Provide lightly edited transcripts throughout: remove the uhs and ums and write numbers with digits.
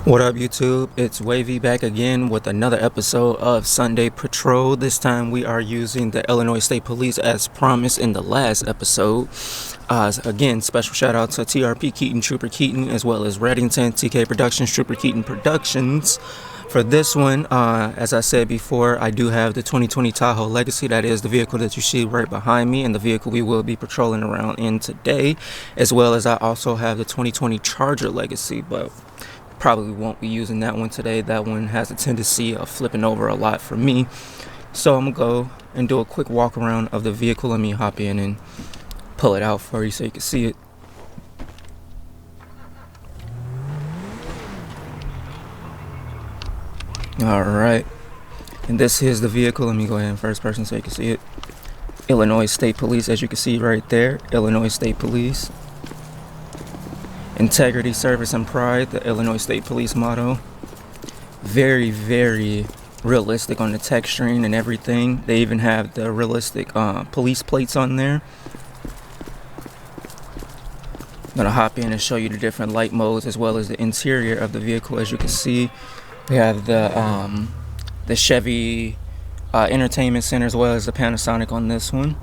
What up, YouTube? It's Wavv back again with another episode of Sunday Patrol. This time we are using the Illinois State Police as promised in the last episode. Again, special shout out to TRP Keaton, Trooper Keaton, as well as Reddington, TK Productions, Trooper Keaton Productions. For this one, as I said before, I do have the 2020 Tahoe Legacy. That is the vehicle that you see right behind me and the vehicle we will be patrolling around in today. As well as I also have the 2020 Charger Legacy, but probably won't be using that one today. That one has a tendency of flipping over a lot for me. So I'm going to go and do a quick walk around of the vehicle. Let me hop in and pull it out for you so you can see it. Alright. And this is the vehicle. Let me go ahead and first person so you can see it. Illinois State Police, as you can see right there. Illinois State Police. Integrity, service, and pride, the Illinois State Police motto. Very, very realistic on the texturing and everything. They even have the realistic police plates on there. I'm gonna hop in and show you the different light modes as well as the interior of the vehicle. As you can see, we have the Chevy Entertainment Center as well as the Panasonic on this one.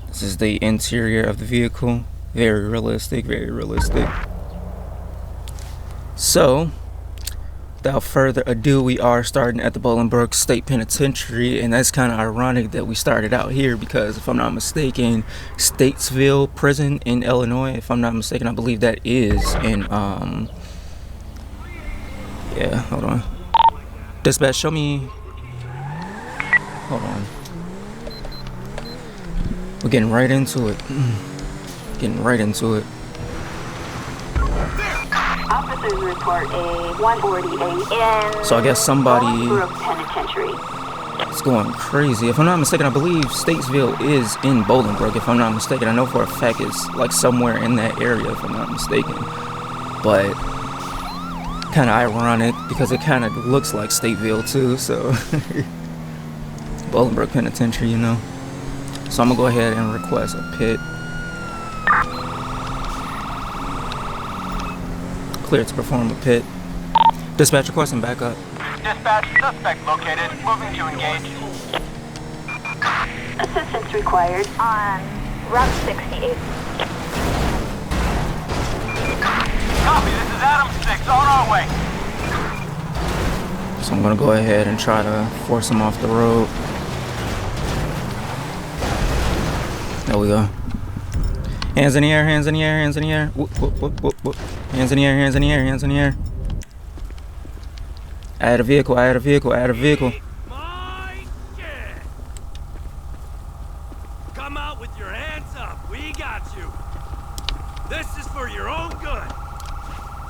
This is the interior of the vehicle. Very realistic, very realistic. So, without further ado, we are starting at the Bolingbrook State Penitentiary, and that's kind of ironic that we started out here because, if I'm not mistaken, Statesville Prison in Illinois, if I'm not mistaken, I believe that is in, yeah, hold on. Dispatch, show me, hold on. We're getting right into it. Getting right into it. Officers report a 148 in so I guess somebody Penitentiary. is going crazy. If I'm not mistaken, I believe Statesville is in Bolingbrook. If I'm not mistaken, I know for a fact it's like somewhere in that area. If I'm not mistaken, but kind of ironic because it kind of looks like Stateville too. So Bolingbrook Penitentiary, you know. So I'm gonna go ahead and request a pit. Clear to perform a pit. Dispatch requesting backup. Dispatch, suspect located. Moving to engage. Assistance required on Route 68. Copy, this is Adam 6, on our way. So I'm gonna go ahead and try to force him off the road. There we go. Hands in the air, hands in the air, hands in the air. Whoop, whoop, whoop, whoop, whoop. Hands in the air, hands in the air, hands in the air. Add a vehicle, add a vehicle, add a vehicle. Come out with your hands up. We got you. This is for your own good.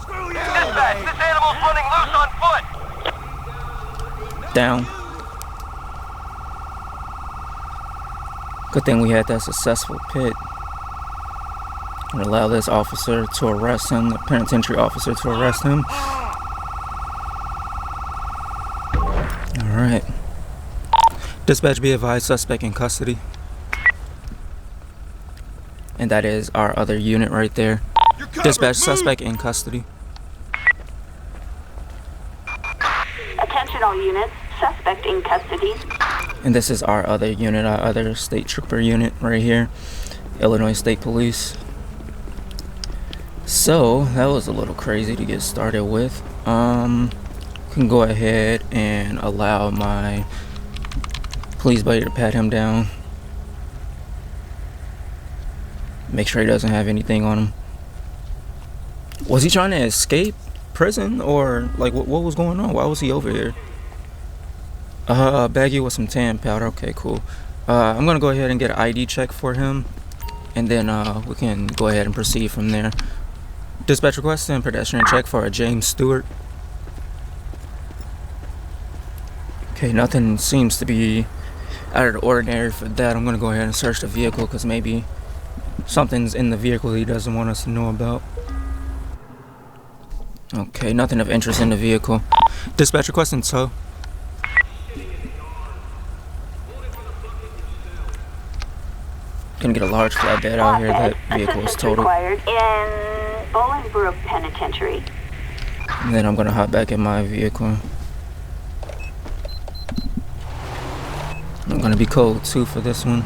Screw you. Dispatch, this animal's running loose on foot. Down. Good thing we had that successful pit. And allow this officer to arrest him, the penitentiary officer to arrest him. Alright. Dispatch, be advised, suspect in custody. And that is our other unit right there. Dispatch, suspect in custody. Attention all units, suspect in custody. And this is our other unit, our other state trooper unit right here. Illinois State Police. So that was a little crazy to get started with. Can go ahead and allow my police buddy to pat him down. Make sure he doesn't have anything on him. Was he trying to escape prison or like what was going on? Why was he over here? Baggie with some tan powder. Okay, cool. I'm gonna go ahead and get an ID check for him, and then we can go ahead and proceed from there. Dispatch requesting pedestrian check for a James Stewart. Okay, nothing seems to be out of the ordinary for that. I'm gonna go ahead and search the vehicle because maybe something's in the vehicle he doesn't want us to know about. Okay, nothing of interest in the vehicle. Dispatch requesting tow. Gonna get a large flatbed out here. That vehicle is totaled. Required in Bolingbrook Penitentiary. And then I'm gonna hop back in my vehicle. I'm gonna be code 2 for this one.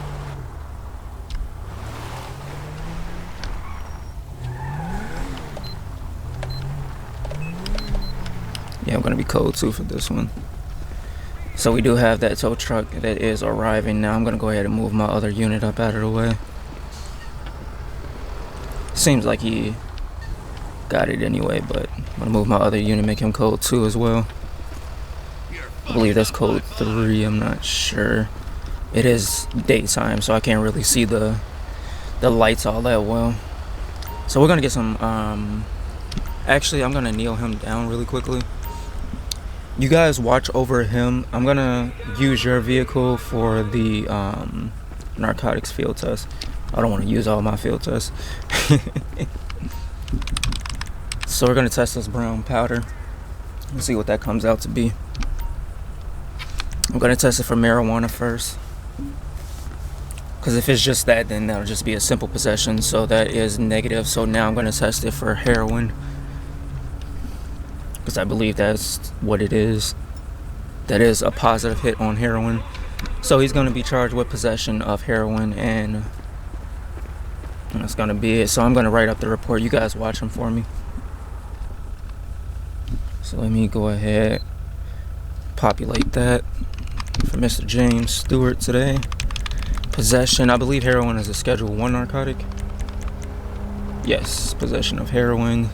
Yeah, I'm gonna be code 2 for this one. So we do have that tow truck that is arriving now. I'm gonna go ahead and move my other unit up out of the way. Seems like he got it anyway, but I'm gonna move my other unit, make him code 2 as well. I believe that's code 3, I'm not sure. It is daytime, so I can't really see the lights all that well. So we're gonna get some, actually I'm gonna kneel him down really quickly. You guys watch over him. I'm gonna use your vehicle for the narcotics field test. I don't want to use all my field tests. So we're gonna test this brown powder and see what that comes out to be. I'm gonna test it for marijuana first, because if it's just that, then that'll just be a simple possession, so that is negative. So now I'm gonna test it for heroin, because I believe that's what it is. That is a positive hit on heroin. So he's gonna be charged with possession of heroin, and that's gonna be it. So I'm gonna write up the report. You guys watch him for me. So let me go ahead, populate that for Mr. James Stewart today. Possession, I believe heroin is a Schedule 1 narcotic. Yes, possession of heroin.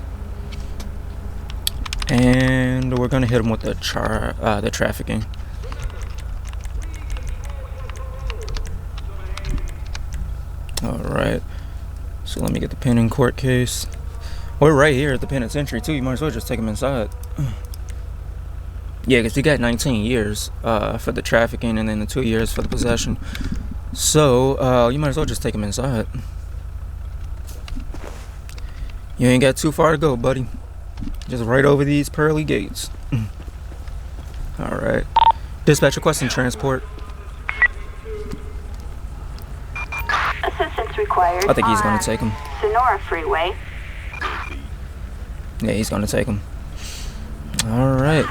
And we're gonna hit him with the trafficking. All right. So let me get the pen in court case. We're right here at the penitentiary too. You might as well just take him inside. Yeah, because he got 19 years for the trafficking, and then the 2 years for the possession. So you might as well just take him inside. You ain't got too far to go, buddy. Just right over these pearly gates. All right. Dispatch requesting transport. Assistance required. I think he's gonna take him. Sonora Freeway. Yeah, he's gonna take him. All right.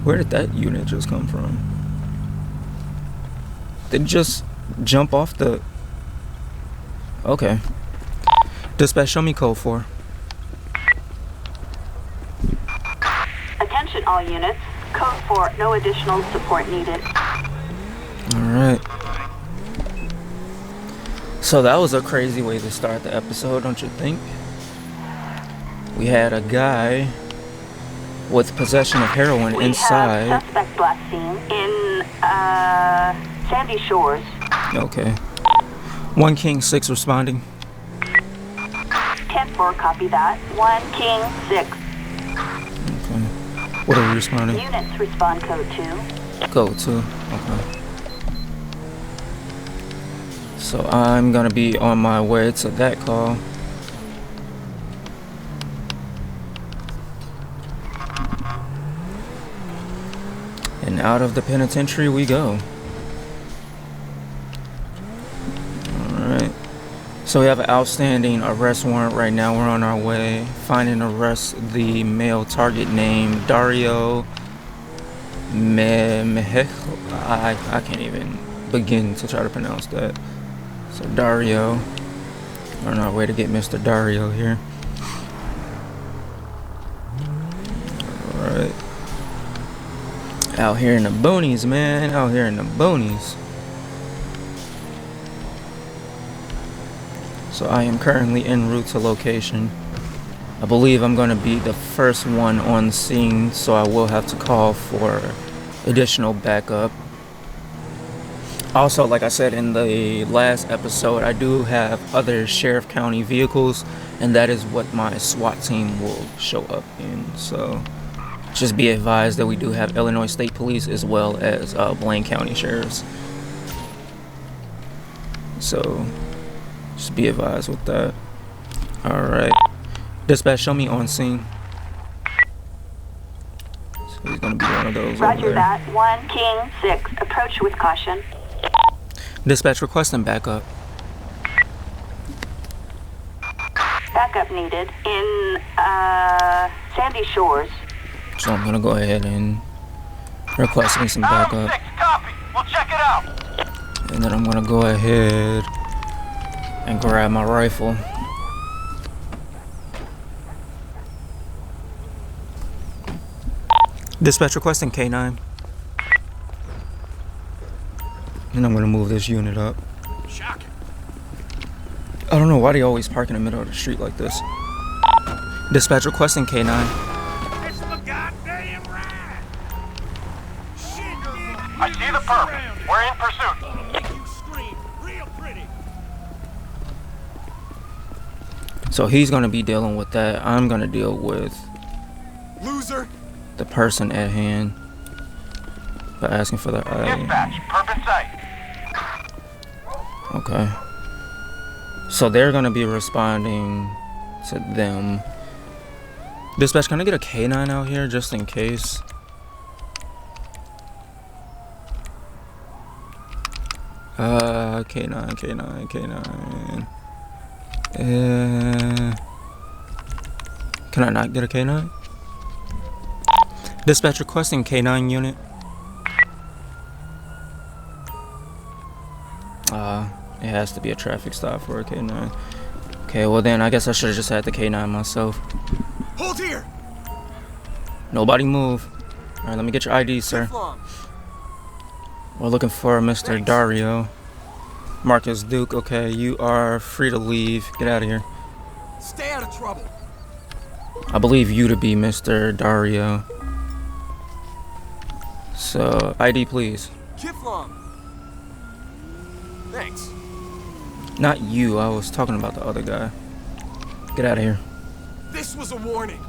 Where did that unit just come from? Did it just jump off the... Okay. Dispatch, show me code 4. Attention all units. Code 4, no additional support needed. Alright. So that was a crazy way to start the episode, don't you think? We had a guy with possession of heroin inside. We have suspect last seen in, Sandy Shores. Okay. 1 King 6 responding. 10-4, copy that. 1 King 6. Okay. What are we responding? Units respond code 2. Code 2. Okay. So I'm gonna be on my way to that call. And out of the penitentiary we go. Alright. So we have an outstanding arrest warrant right now. We're on our way. Find and arrest the male target named Dario Mejejo. I can't even begin to try to pronounce that. So Dario. We're on our way to get Mr. Dario here. Alright. Out here in the boonies, man. Out here in the boonies. So I am currently en route to location. I believe I'm going to be the first one on scene, so I will have to call for additional backup. Also, like I said in the last episode, I do have other Sheriff County vehicles, and that is what my SWAT team will show up in. So just be advised that we do have Illinois State Police as well as Blaine County Sheriffs. So just be advised with that. Alright. Dispatch, show me on scene. So he's gonna be one of those. Roger that. 1 King 6. Approach with caution. Dispatch requesting backup. Backup needed in, Sandy Sandy Shores. So I'm gonna go ahead and request me some Adam backup. 6, copy. We'll check it out. And then I'm gonna go ahead and grab my rifle. Dispatch requesting K9. And I'm gonna move this unit up. Shocking. I don't know why they always park in the middle of the street like this. Dispatch requesting K9. It's the goddamn ride. Shit, dude. I see the perp. We're in pursuit. Gonna make you scream real pretty. So he's gonna be dealing with that. I'm gonna deal with Loser. the person at hand by asking for the Dispatch, perp in sight. Okay. So they're gonna be responding to them. Dispatch, can I get a K9 out here just in case? K9. Can I not get a K9? Dispatch requesting K9 unit. It has to be a traffic stop for a K9. Okay, well then I guess I should have just had the K9 myself. Hold here. Nobody move. Alright, let me get your ID, sir. We're looking for Mr. Dario. Marcus Duke, okay, you are free to leave. Get out of here. Stay out of trouble. I believe you to be Mr. Dario. So, ID please. Kiflom. Thanks. Not you, I was talking about the other guy. Get out of here. This was a warning.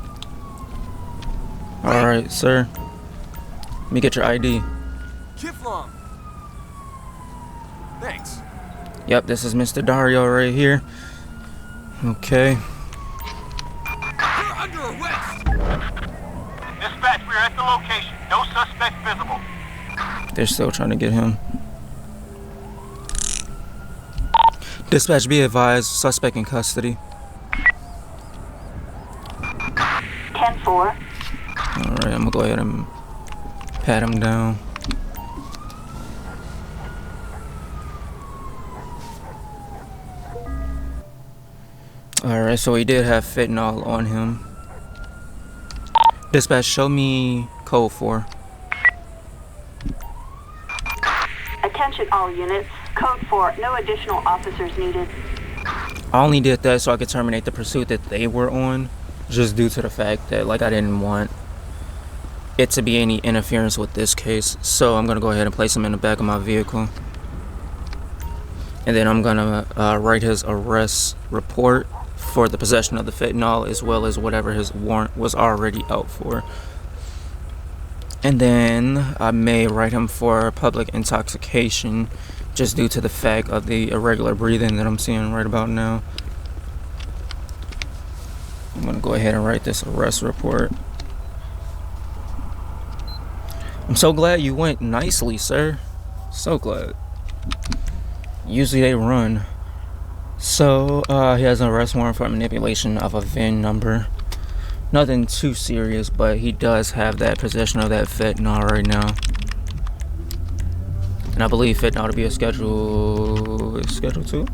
Alright, sir. Let me get your ID. Kiflom. Thanks. Yep, this is Mr. Dario right here. Okay. You're under arrest. Dispatch, we're at the location. No suspect visible. They're still trying to get him. Dispatch, be advised, suspect in custody. 10-4. Alright, I'm gonna go ahead and pat him down. Alright, so he did have fentanyl on him. Dispatch, show me code 4. Attention all units. Code 4. No additional officers needed. I only did that so I could terminate the pursuit that they were on, just due to the fact that, like, I didn't want it to be any interference with this case. So I'm gonna go ahead and place him in the back of my vehicle, and then I'm gonna write his arrest report for the possession of the fentanyl, as well as whatever his warrant was already out for. And then I may write him for public intoxication, just due to the fact of the irregular breathing that I'm seeing right about now. I'm gonna go ahead and write this arrest report. I'm so glad you went nicely, sir. So glad. Usually they run. So, he has an arrest warrant for manipulation of a VIN number. Nothing too serious, but he does have that possession of that fentanyl right now. And I believe fentanyl to be a Schedule 2?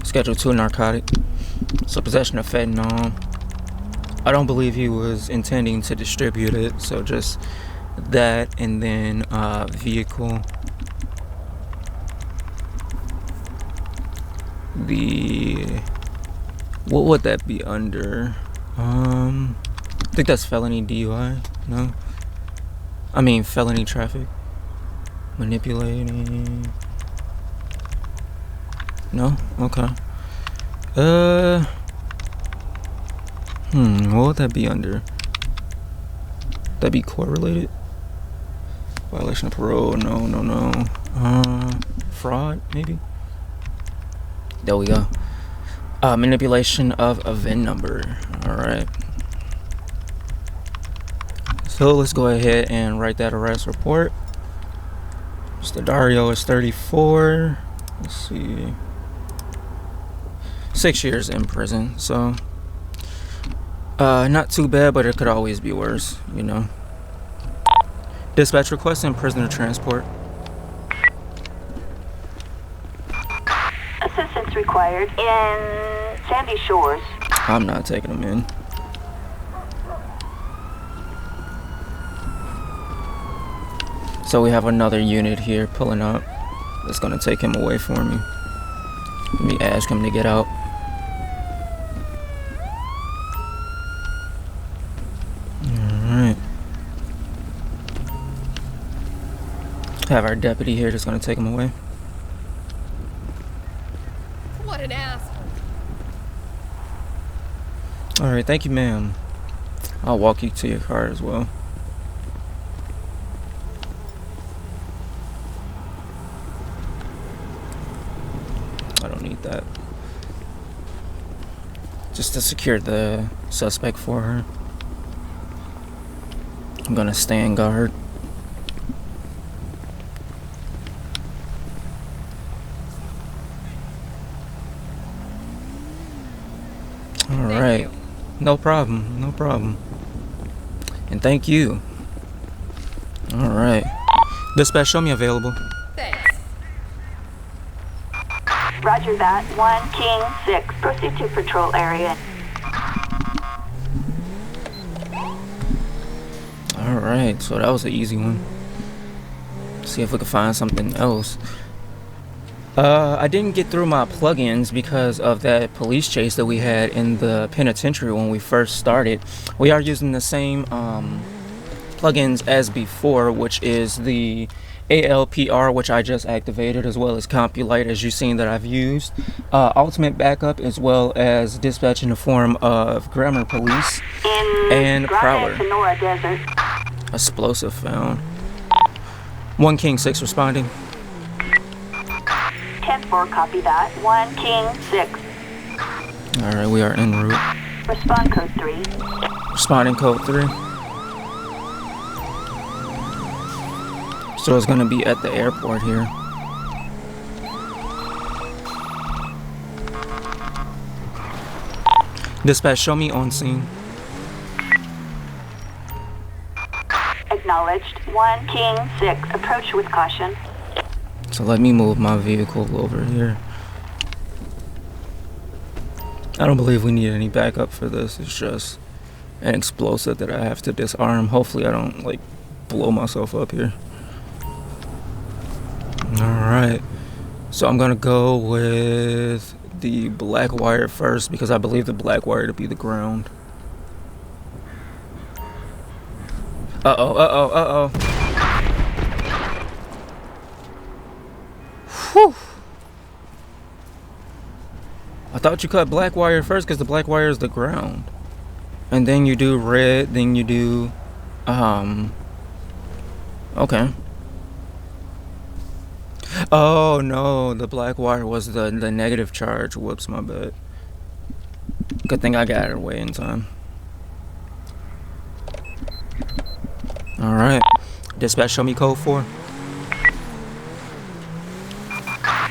Schedule 2 narcotic. So possession of fentanyl. I don't believe he was intending to distribute it, so just that, and then vehicle. What would that be under? I think that's felony DUI. No, I mean felony traffic. Manipulating. No? Okay. What would that be under? That be court-related? Violation of parole? No. Fraud, maybe? There we go. Manipulation of a VIN number. Alright. So let's go ahead and write that arrest report. Mr. Dario is 34. Let's see. 6 years in prison. So Not too bad, but it could always be worse, you know. Dispatch requesting prisoner transport. Assistance required in Sandy Shores. I'm not taking him in. So we have another unit here pulling up. That's gonna take him away for me. Let me ask him to get out. Alright. Have our deputy here that's gonna take him away. What an asshole. Alright, thank you, ma'am. I'll walk you to your car as well. I don't need that. Just to secure the suspect for her. I'm gonna stand guard. Alright. No problem, no problem. And thank you. Alright. Dispatch, show me available. Thanks. Roger that. 1 King 6. Proceed to patrol area. Alright, so that was an easy one. See if we can find something else. I didn't get through my plugins because of that police chase that we had in the penitentiary when we first started. We are using the same plugins as before, which is the ALPR, which I just activated, as well as Compulite, as you've seen that I've used, Ultimate Backup, as well as Dispatch in the form of GrammarPolice and Prowler. Sonora Desert. Explosive found. 1 King 6 responding. 10-4, copy that. 1 King 6. Alright, we are en route. Respond code 3. Responding code 3. So it's gonna be at the airport here. Dispatch, show me on scene. Acknowledged. 1 King 6. Approach with caution. So let me move my vehicle over here. I don't believe we need any backup for this. It's just an explosive that I have to disarm. Hopefully I don't like blow myself up here. Alright. So I'm gonna go with the black wire first because I believe the black wire to be the ground. Uh-oh. Whew. I thought you cut black wire first because the black wire is the ground. And then you do red, then you do, okay. Oh no, the black wire was the negative charge. Whoops, my bad. Good thing I got it away in time. Alright. Dispatch, show me code 4.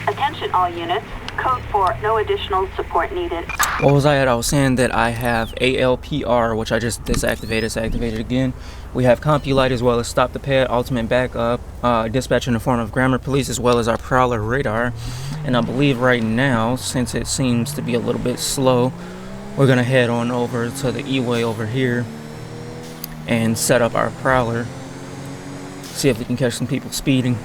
Attention all units. Code 4. No additional support needed. What was I at? I was saying that I have ALPR, which I just deactivated. It's activated again. We have Compulite as well as Stop the Pad, Ultimate Backup, Dispatch in the form of GrammarPolice, as well as our Prowler radar. And I believe right now, since it seems to be a little bit slow, we're gonna head on over to the E-way over here and set up our Prowler. See if we can catch some people speeding.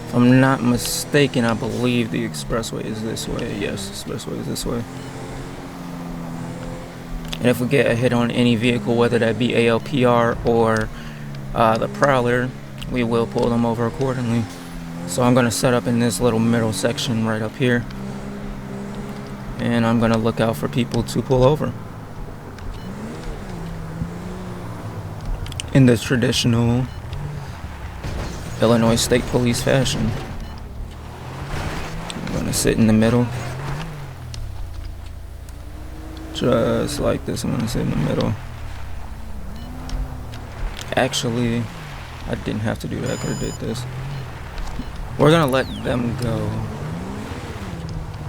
If I'm not mistaken, I believe the expressway is this way. Yes, the expressway is this way. And if we get a hit on any vehicle, whether that be ALPR or the Prowler, we will pull them over accordingly. So I'm going to set up in this little middle section right up here. And I'm going to look out for people to pull over. In the traditional Illinois State Police fashion. I'm gonna sit in the middle. Just like this, I'm gonna sit in the middle. Actually, I didn't have to do that, I could have did this. We're gonna let them go.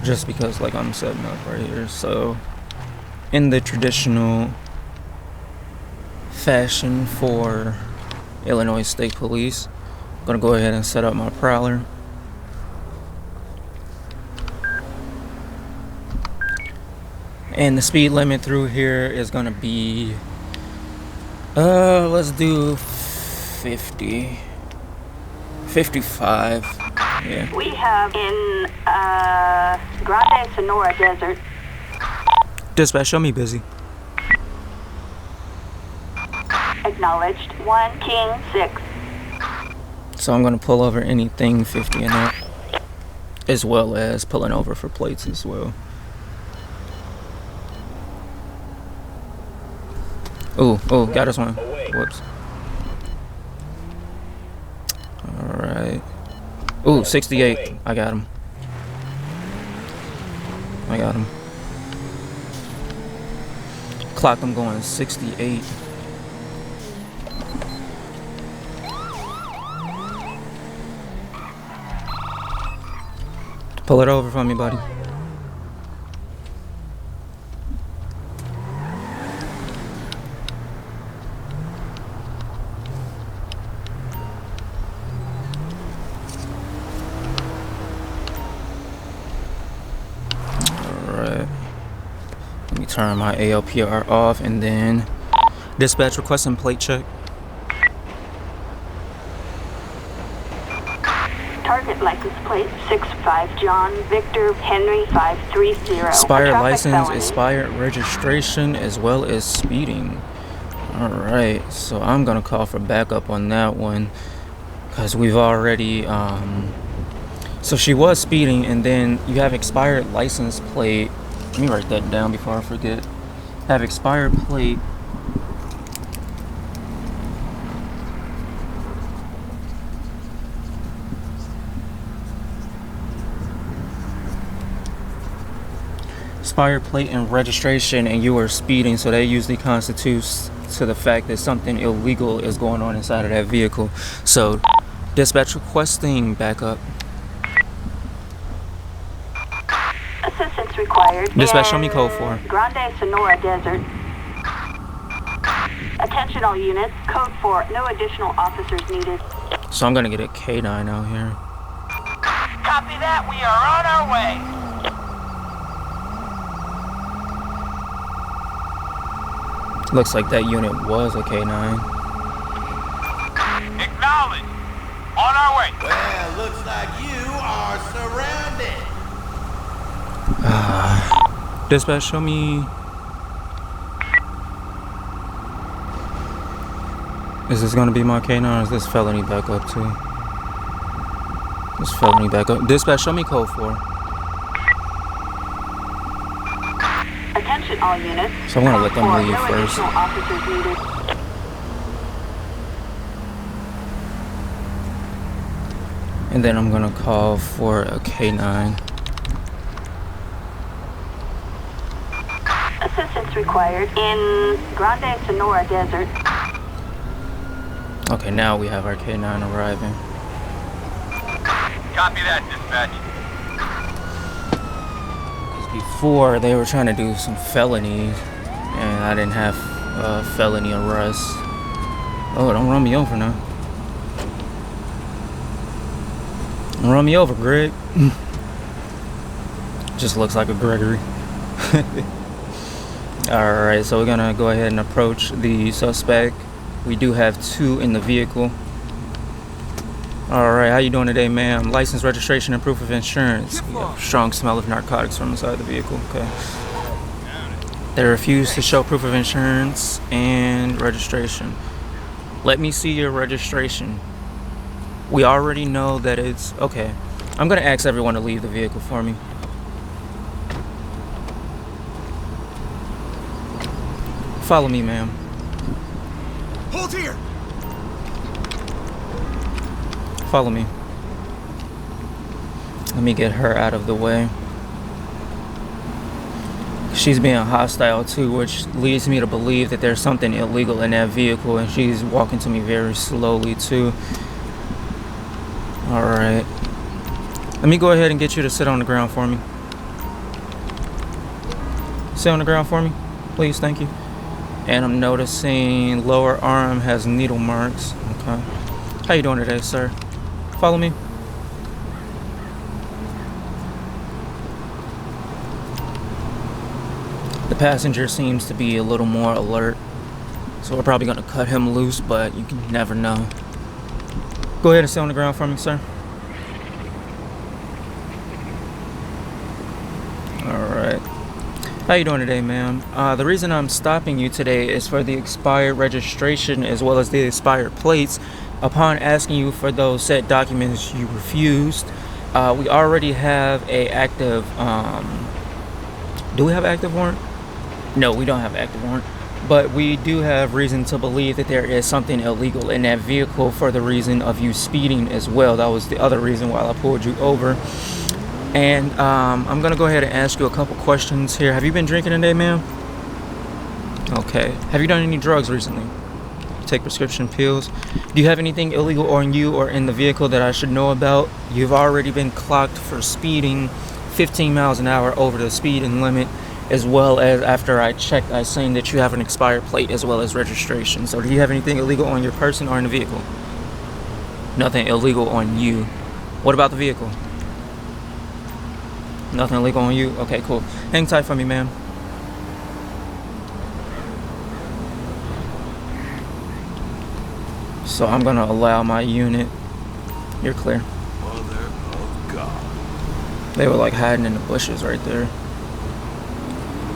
just because like I'm setting up right here. So in the traditional fashion for Illinois State Police, I'm gonna go ahead and set up my Prowler. And the speed limit through here is gonna be let's do 50, 55. Yeah. We have in Grande Sonora Desert. Dispatch, show me busy. Acknowledged. 1 King 6. So I'm gonna pull over anything 50 and up, as well as pulling over for plates as well. Ooh, got us one. Whoops. Alright. Ooh, 68. I got him. Clocked him going 68. Pull it over for me, buddy. Turn my ALPR off, and then dispatch requesting plate check. Target license plate 65 John Victor Henry 530. Expired license, expired registration, as well as speeding. Alright, so I'm gonna call for backup on that one because we've already so she was speeding, and then you have expired license plate. Let me write that down before I forget. Have expired plate. Expired plate and registration, and you were speeding, so that usually constitutes to the fact that something illegal is going on inside of that vehicle. So, dispatch requesting backup. Assistance required. Dispatch, show me code 4. Grande Sonora Desert. Attention all units. Code 4. No additional officers needed. So I'm gonna get a K9 out here. Copy that. We are on our way. Looks like that unit was a K9. Acknowledged. On our way. Well, looks like you are surrounded. Dispatch, show me. Is this gonna be my K9 or is this felony backup too? This felony backup. Dispatch, show me code 4. Attention all units. So I'm gonna let them leave no first. additional officers needed. And then I'm gonna call for a K9. Assistance required in Grande Sonora Desert. Okay, now we have our K9 arriving. Copy that, dispatch. Before they were trying to do some felonies, and I didn't have felony arrest. Oh, don't run me over now. Don't run me over, Greg. Just looks like a Gregory. Alright, so we're gonna go ahead and approach the suspect. We do have 2 in the vehicle. Alright, how you doing today, ma'am? License, registration, and proof of insurance. We have a strong smell of narcotics from inside the vehicle. Okay. They refuse to show proof of insurance and registration. Let me see your registration. We already know that it's... Okay. I'm gonna ask everyone to leave the vehicle for me. Follow me, ma'am. Hold here. Follow me. Let me get her out of the way. She's being hostile too, which leads me to believe that there's something illegal in that vehicle, and she's walking to me very slowly too. Alright. Let me go ahead and get you to sit on the ground for me. Stay on the ground for me, please. Thank you. And I'm noticing lower arm has needle marks. Okay. How you doing today, sir? Follow me. The passenger seems to be a little more alert, so we're probably going to cut him loose, but you can never know. Go ahead and stay on the ground for me, sir. Alright. How you doing today, ma'am? The reason I'm stopping you today is for the expired registration as well as the expired plates. Upon asking you for those said documents, you refused. We already have a active, do we have an active warrant? No, we don't have an active warrant. But we do have reason to believe that there is something illegal in that vehicle for the reason of you speeding as well. That was the other reason why I pulled you over. And I'm going to go ahead and ask you a couple questions here. Have you been drinking today, ma'am? Okay. Have you done any drugs recently? Take prescription pills? Do you have anything illegal on you or in the vehicle that I should know about? You've already been clocked for speeding 15 miles an hour over the speeding limit, as well as after I checked, I seen that you have an expired plate as well as registration. So do you have anything illegal on your person or in the vehicle? Nothing illegal on you. What about the vehicle? Nothing illegal on you? Okay, cool. Hang tight for me, ma'am. So I'm gonna allow my unit. You're clear. Mother of God. They were like hiding in the bushes right there.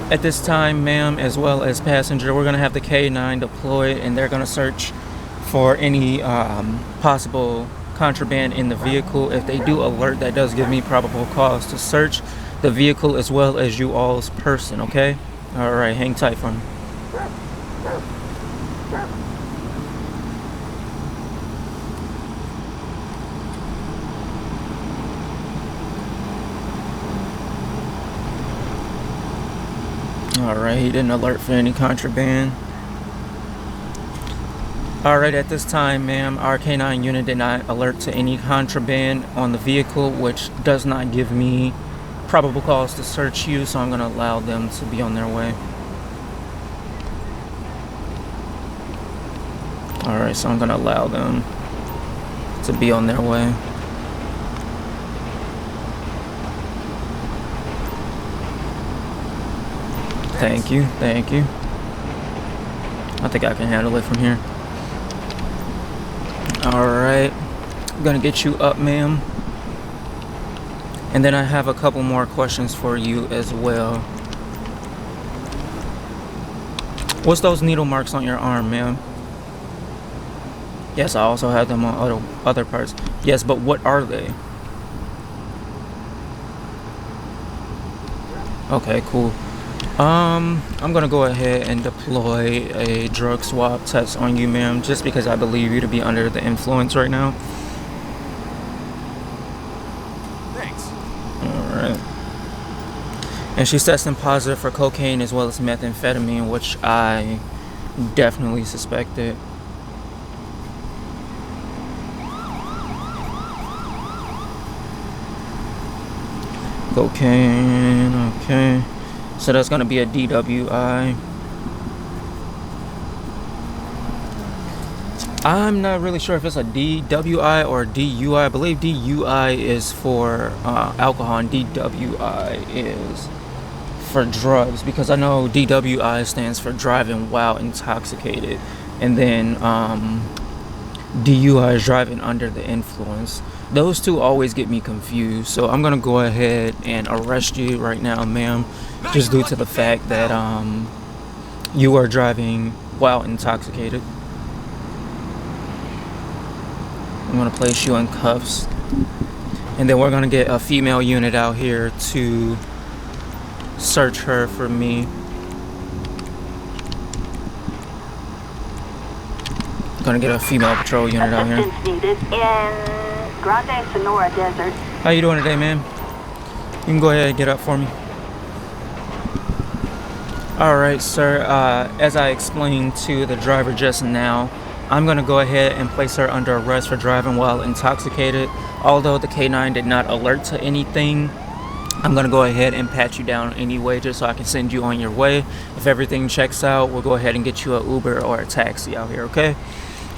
At this time, ma'am, as well as passenger, we're gonna have the K9 deployed, and they're gonna search for any possible contraband in the vehicle. If they do alert, that does give me probable cause to search the vehicle as well as you all's person. Okay? All right, hang tight for me. Alright, he didn't alert for any contraband. Alright, at this time, ma'am, our K9 unit did not alert to any contraband on the vehicle, which does not give me probable cause to search you, so I'm going to allow them to be on their way. Alright, so I'm going to allow them to be on their way. Thank you, thank you. I think I can handle it from here. Alright, I'm gonna get you up, ma'am. And then I have a couple more questions for you as well. What's those needle marks on your arm, ma'am? Yes, I also have them on other parts. Yes, but what are they? Okay, cool. I'm gonna go ahead and deploy a drug swab test on you, ma'am, just because I believe you to be under the influence right now. Thanks. Alright. And she's testing positive for cocaine as well as methamphetamine, which I definitely suspected. Cocaine, okay. So that's going to be a DWI. I'm not really sure if it's a DWI or DUI. I believe DUI is for alcohol and DWI is for drugs, because I know DWI stands for driving while intoxicated, and then DUI is driving under the influence. Those two always get me confused, so I'm going to go ahead and arrest you right now, ma'am. Just due to the fact that you are driving while intoxicated. I'm gonna place you in cuffs, and then we're gonna get a female unit out here to search her for me. I'm gonna get a female patrol unit out here. Assistance needed in Grande Sonora Desert. How you doing today, ma'am? You can go ahead and get up for me. Alright, sir, as I explained to the driver just now, I'm going to go ahead and place her under arrest for driving while intoxicated. Although the K9 did not alert to anything, I'm gonna go ahead and pat you down anyway, just so I can send you on your way. If everything checks out, we'll go ahead and get you an Uber or a taxi out here, okay?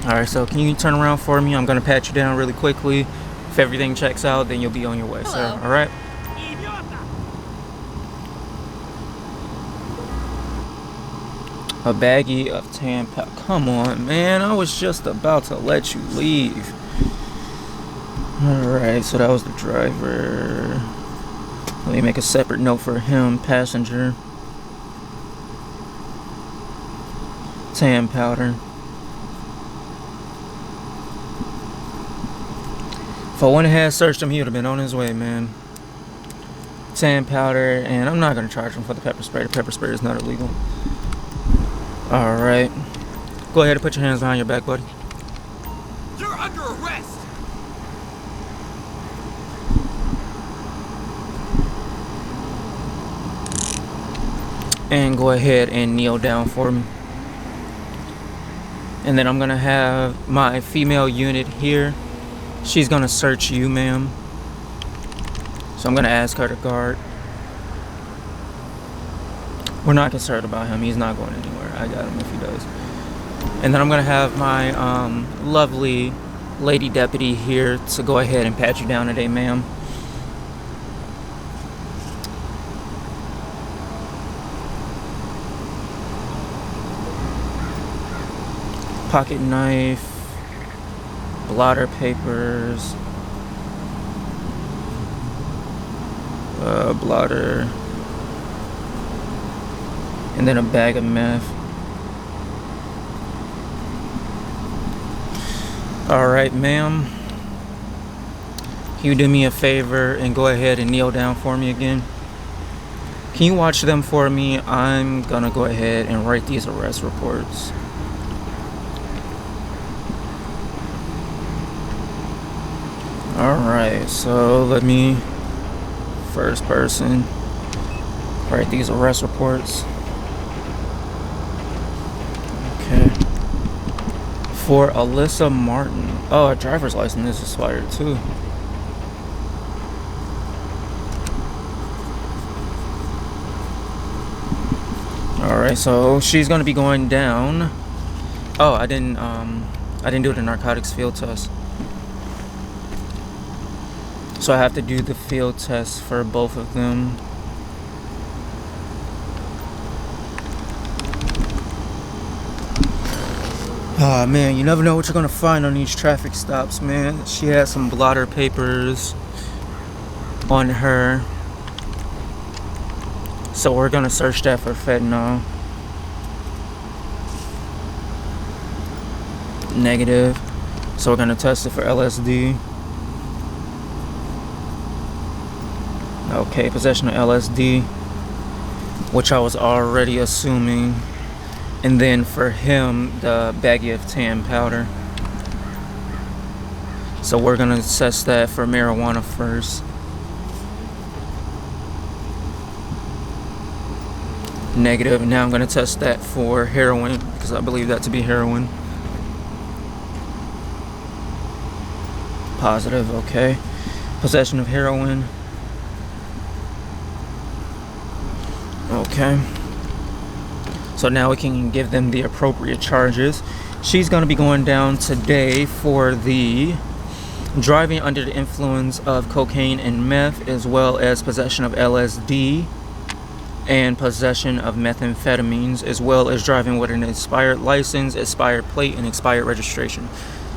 All right, so can you turn around for me? I'm gonna pat you down really quickly. If everything checks out, then you'll be on your way, sir. All right? A baggie of tampon. Come on, man. I was just about to let you leave. Alright, so that was the driver. Let me make a separate note for him. Passenger. Tan powder. If I went ahead and searched him, he would have been on his way, man. Tan powder, and I'm not going to charge him for the pepper spray. The pepper spray is not illegal. Alright. Go ahead and put your hands behind your back, buddy. You're under arrest! And go ahead and kneel down for me. And then I'm gonna have my female unit here. She's gonna search you, ma'am. So I'm gonna ask her to guard. We're not concerned about him. He's not going anywhere. I got him if he does. And then I'm gonna have my lovely lady deputy here to go ahead and pat you down today, ma'am. Pocket knife, blotter papers, blotter, and then a bag of meth. Alright, ma'am. Can you do me a favor and go ahead and kneel down for me again? Can you watch them for me? I'm gonna go ahead and write these arrest reports. Alright, so let me, first person, write these arrest reports. Okay. For Alyssa Martin. Oh, her driver's license is expired too. Alright, so she's gonna be going down. Oh, I didn't do the narcotics field test. So I have to do the field test for both of them. Oh man, you never know what you're gonna find on these traffic stops, man. She had some blotter papers on her. So we're gonna search that for fentanyl. Negative. So we're gonna test it for LSD. Okay, possession of LSD, which I was already assuming. And then for him, the baggie of tan powder. So we're gonna test that for marijuana first. Negative. Now I'm gonna test that for heroin, because I believe that to be heroin. Positive, okay. Possession of heroin. Okay. So now we can give them the appropriate charges. She's going to be going down today for the driving under the influence of cocaine and meth, as well as possession of LSD and possession of methamphetamines, as well as driving with an expired license, expired plate, and expired registration.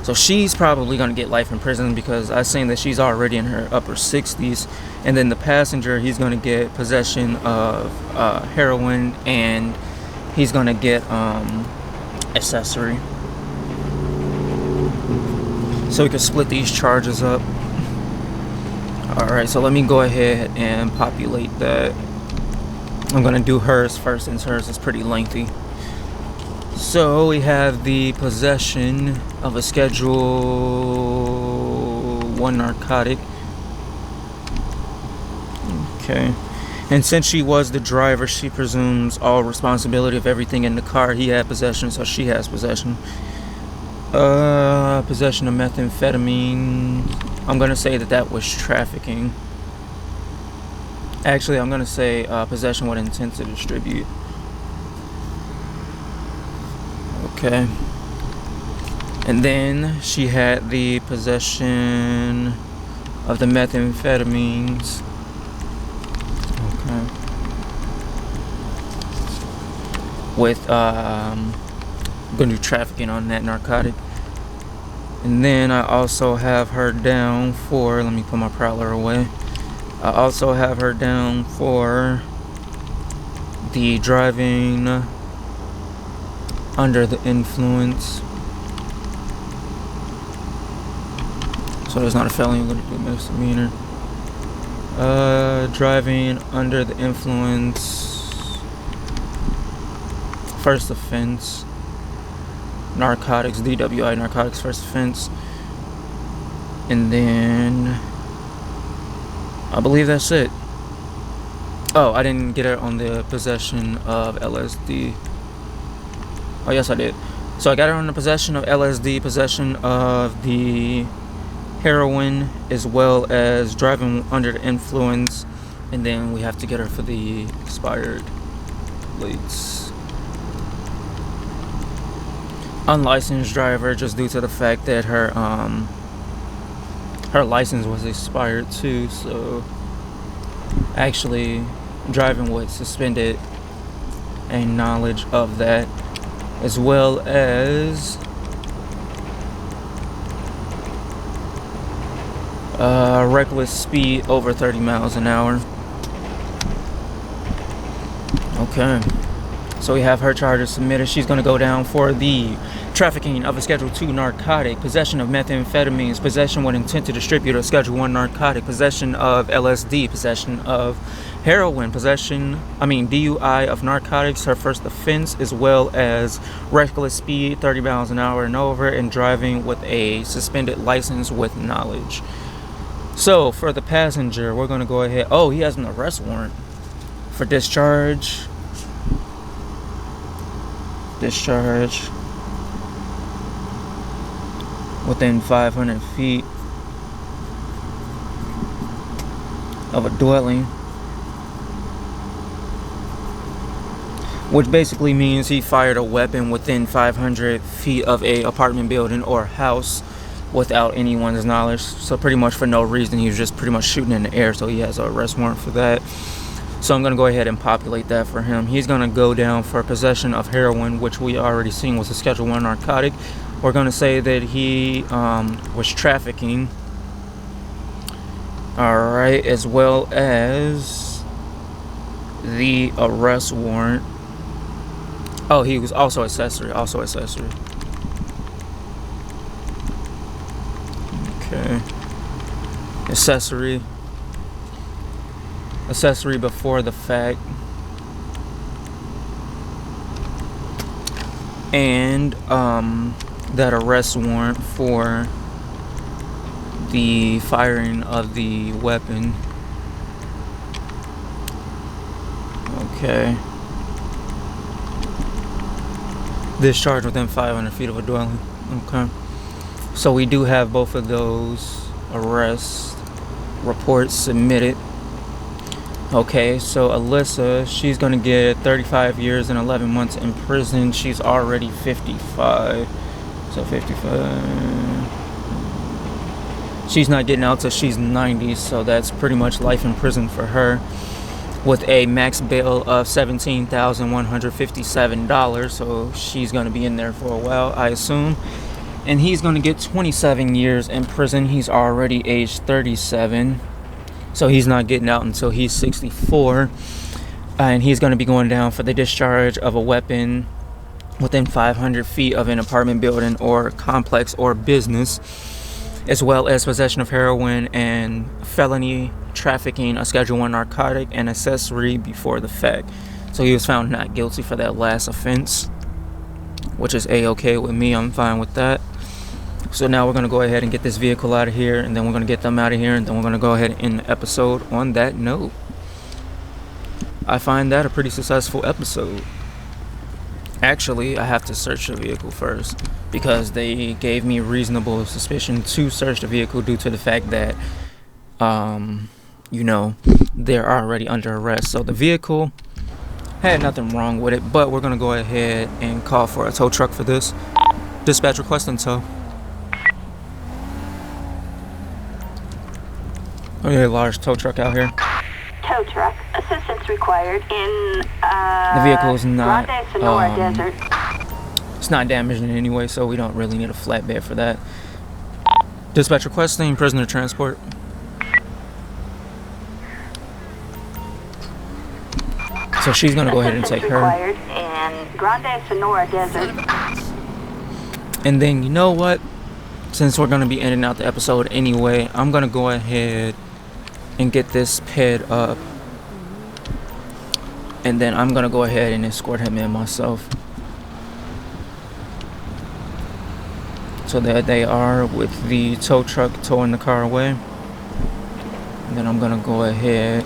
So she's probably going to get life in prison, because I've seen that she's already in her upper 60s. And then the passenger, he's going to get possession of heroin, and he's going to get accessory. So we can split these charges up. Alright, so let me go ahead and populate that. I'm going to do hers first, since hers is pretty lengthy. So we have the possession of a Schedule 1 narcotic. Okay. And since she was the driver, she presumes all responsibility of everything in the car. He had possession, so she has possession. Possession of methamphetamine. I'm going to say that that was trafficking. Actually, I'm gonna say possession with intent to distribute. Okay. And then she had the possession of the methamphetamines. Okay. With gonna do trafficking on that narcotic. And then I also have her down for, let me put my Prowler away. I also have her down for the driving under the influence. So there's not a felony, I'm going to do misdemeanor. Driving under the influence. First offense. Narcotics, DWI, narcotics, first offense. And then I believe that's it. Oh, I didn't get her on the possession of LSD. Oh, yes, I did. So I got her on the possession of LSD, possession of the heroin, as well as driving under the influence. And then we have to get her for the expired plates. Unlicensed driver, just due to the fact that her license was expired too. So actually driving with suspended and knowledge of that, as well as reckless speed over 30 miles an hour. Okay, so we have her charges submitted. She's going to go down for the trafficking of a Schedule 2 narcotic, possession of methamphetamines, possession with intent to distribute a Schedule 1 narcotic, possession of LSD, possession of heroin, DUI of narcotics, her first offense, as well as reckless speed, 30 miles an hour and over, and driving with a suspended license with knowledge. So for the passenger, we're going to go ahead. Oh, he has an arrest warrant for discharge. Within 500 feet of a dwelling, which basically means he fired a weapon within 500 feet of a apartment building or house without anyone's knowledge. So pretty much for no reason, he was just pretty much shooting in the air. So he has an arrest warrant for that. So I'm going to go ahead and populate that for him. He's going to go down for possession of heroin, which we already seen was a Schedule 1 narcotic. We're going to say that he was trafficking. Alright, as well as the arrest warrant. Oh, he was also accessory. Okay. Accessory before the fact. And that arrest warrant for the firing of the weapon. Okay. Discharge within 500 feet of a dwelling. Okay. So we do have both of those arrest reports submitted. Okay, so Alyssa, she's gonna get 35 years and 11 months in prison. She's already 55. So 55. She's not getting out till she's 90, so that's pretty much life in prison for her, with a max bail of $17,157. So she's gonna be in there for a while, I assume. And he's gonna get 27 years in prison. He's already aged 37. So he's not getting out until he's 64. And he's going to be going down for the discharge of a weapon within 500 feet of an apartment building or complex or business, as well as possession of heroin and felony trafficking, a Schedule 1 narcotic, and accessory before the fact. So he was found not guilty for that last offense, which is A-okay with me. I'm fine with that. So now we're going to go ahead and get this vehicle out of here, and then we're going to get them out of here, and then we're going to go ahead and end the episode on that note. I find that a pretty successful episode. Actually, I have to search the vehicle first, because they gave me reasonable suspicion to search the vehicle due to the fact that, they're already under arrest. So the vehicle had nothing wrong with it, but we're gonna go ahead and call for a tow truck for this. Dispatch requesting tow. Okay, large tow truck out here. Tow truck. Assistance required in The vehicle is not Grande Sonora Desert. it's not damaged in any way, so we don't really need a flatbed for that. Dispatch requesting prisoner transport. So she's gonna go ahead and take her. Required in Grande Sonora Desert. And then you know what? Since we're gonna be ending out the episode anyway, I'm gonna go ahead and get this ped up. And then I'm gonna go ahead and escort him in myself. So that they are with the tow truck towing the car away. And then I'm gonna go ahead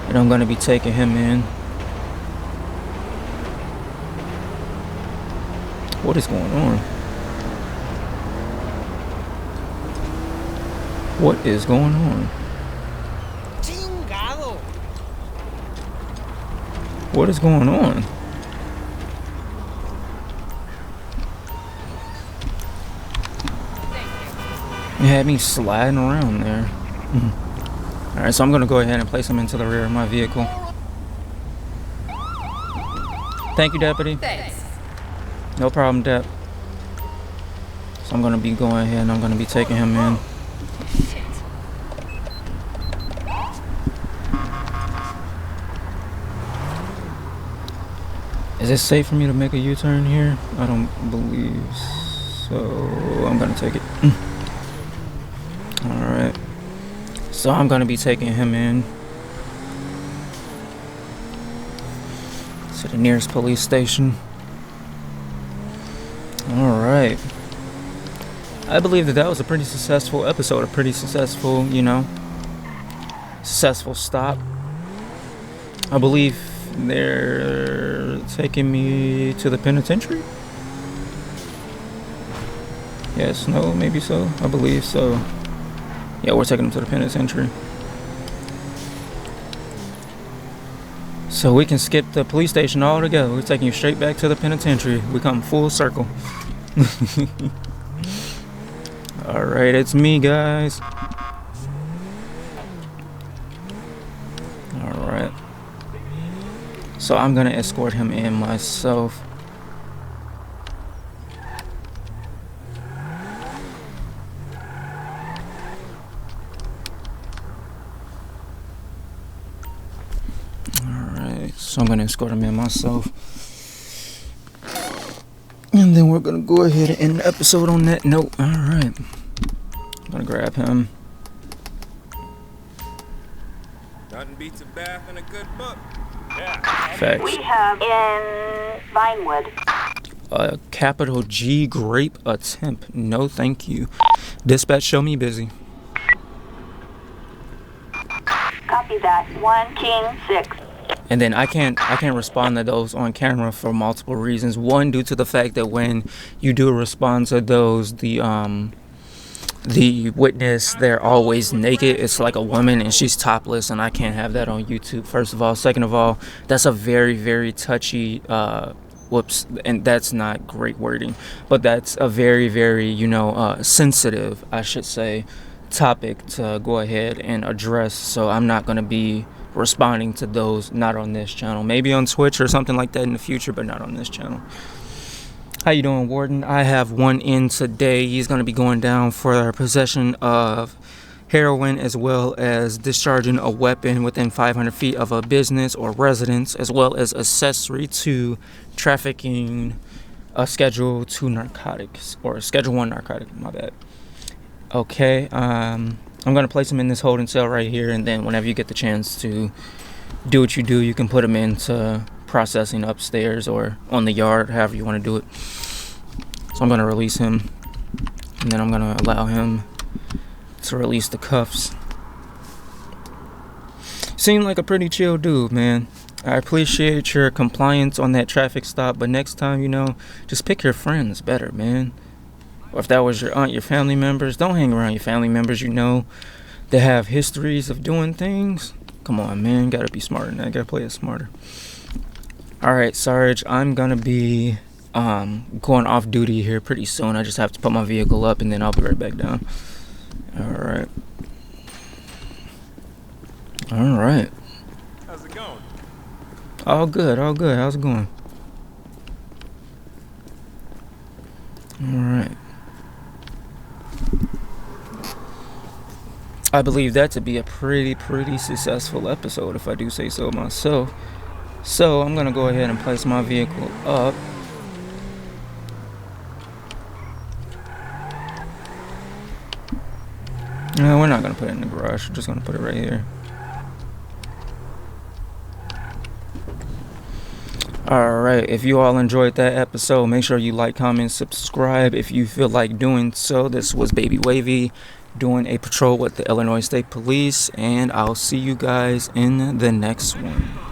and I'm gonna be taking him in. What is going on? What is going on? Chingado. What is going on? You had me sliding around there. Alright, so I'm gonna go ahead and place him into the rear of my vehicle. Thank you, deputy. Thanks. No problem, Dep. So I'm gonna be going ahead and I'm gonna be taking him in. Shit. Is it safe for me to make a U-turn here? I don't believe so. I'm gonna take it. Alright. So I'm gonna be taking him in to the nearest police station. Alright. I believe that was a pretty successful episode. A pretty successful, successful stop. I believe they're taking me to the penitentiary. Yes, no, maybe so. I believe so. Yeah, we're taking them to the penitentiary. So we can skip the police station altogether. We're taking you straight back to the penitentiary. We come full circle. Alright, it's me, guys. Alright. So I'm gonna escort him in myself. Alright, so I'm gonna escort him in myself. And then we're gonna go ahead and end the episode on that note. Alright. I'm gonna grab him. Nothing beats a bath and a good book. Facts. We have in Vinewood. A capital G grape attempt. No, thank you. Dispatch, show me busy. Copy that. 1 King 6. And then I can't respond to those on camera for multiple reasons. One, due to the fact that when you do respond to those, the witness, they're always naked. It's like a woman and she's topless, and I can't have that on YouTube, first of all. Second of all, that's a very, very touchy and that's not great wording, but that's a very, very sensitive, I should say, topic to go ahead and address. So I'm not going to be responding to those, not on this channel. Maybe on Twitch or something like that in the future, but not on this channel. How you doing, Warden? I have one in today. He's going to be going down for possession of heroin, as well as discharging a weapon within 500 feet of a business or residence, as well as accessory to trafficking a Schedule 2 narcotics, or Schedule 1 narcotic, my bad. Okay, I'm going to place him in this holding cell right here, and then whenever you get the chance to do what you do, you can put him into processing upstairs or on the yard, however you want to do it. So I'm going to release him, and then I'm going to allow him to release the cuffs. Seemed like a pretty chill dude, man. I appreciate your compliance on that traffic stop, but next time, just pick your friends better, man. Or if that was your aunt, your family members, don't hang around your family members. that have histories of doing things. Come on, man, gotta be smarter than that. Gotta play it smarter. All right, Sarge, I'm gonna be going off duty here pretty soon. I just have to put my vehicle up and then I'll be right back down. All right. How's it going? All good. How's it going? All right. I believe that to be a pretty successful episode, if I do say so myself. So I'm gonna go ahead and place my vehicle up. No, we're not gonna put it in the garage. We're just gonna put it right here. Alright, if you all enjoyed that episode, make sure you like, comment, subscribe if you feel like doing so. This was Baby Wavy doing a patrol with the Illinois State Police, and I'll see you guys in the next one.